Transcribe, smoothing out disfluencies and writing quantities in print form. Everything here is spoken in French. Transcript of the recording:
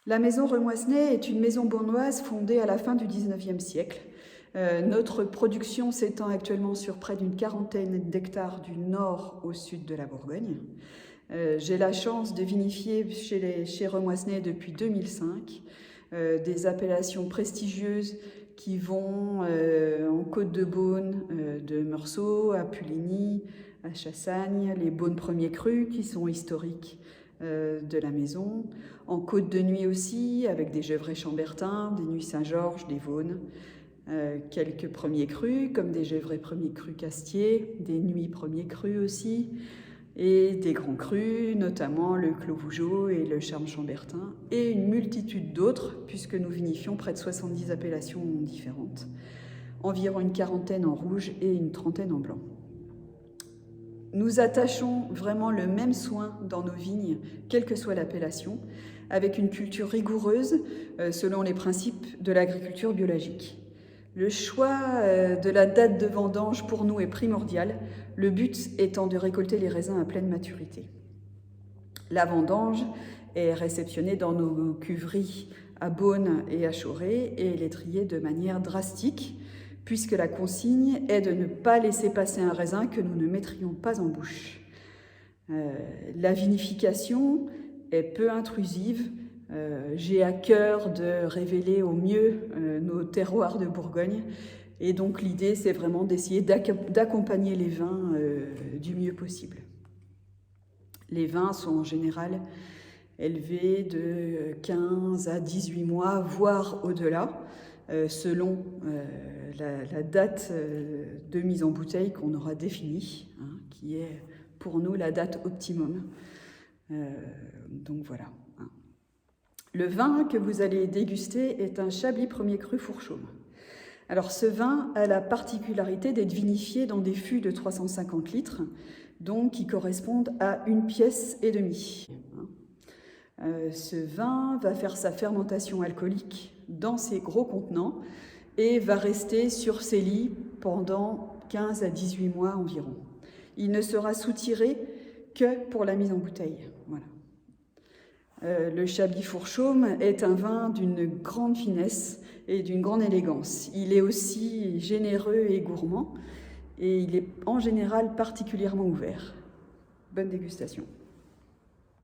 La maison Remoissenet est une maison beaunoise fondée à la fin du XIXe siècle. Notre production s'étend actuellement sur près d'une quarantaine d'hectares du nord au sud de la Bourgogne. J'ai la chance de vinifier chez Remoissenet depuis 2005, des appellations prestigieuses qui vont en Côte-de-Beaune, de Meursault à Puligny, à Chassagne, les Beaunes premiers crus qui sont historiques de la maison, en Côte de Nuit aussi, avec des Gevrey Chambertin, des Nuits Saint-Georges, des Vosnes, quelques premiers crus, comme des Gevrey premiers crus Castier, des Nuits premiers crus aussi, et des grands crus, notamment le Clos Vougeot et le Charme Chambertin, et une multitude d'autres, puisque nous vinifions près de 70 appellations différentes, environ une quarantaine en rouge et une trentaine en blanc. Nous attachons vraiment le même soin dans nos vignes, quelle que soit l'appellation, avec une culture rigoureuse selon les principes de l'agriculture biologique. Le choix de la date de vendange pour nous est primordial, le but étant de récolter les raisins à pleine maturité. La vendange est réceptionnée dans nos cuveries à Beaune et à Chauray et elle est triée de manière drastique, puisque la consigne est de ne pas laisser passer un raisin que nous ne mettrions pas en bouche. La vinification est peu intrusive. J'ai à cœur de révéler au mieux nos terroirs de Bourgogne. Et donc l'idée, c'est vraiment d'essayer d'accompagner les vins du mieux possible. Les vins sont en général élevés de 15 à 18 mois, voire au-delà, selon la date de mise en bouteille qu'on aura définie, hein, qui est pour nous la date optimum. Donc voilà. Hein. Le vin que vous allez déguster est un Chablis premier cru Fourchaume. Alors ce vin a la particularité d'être vinifié dans des fûts de 350 litres, donc qui correspondent à 1,5 pièce. Ce vin va faire sa fermentation alcoolique dans ces gros contenants et va rester sur ses lits pendant 15 à 18 mois environ. Il ne sera soutiré que pour la mise en bouteille. Voilà. Le Chablis Fourchaume est un vin d'une grande finesse et d'une grande élégance. Il est aussi généreux et gourmand et il est en général particulièrement ouvert. Bonne dégustation.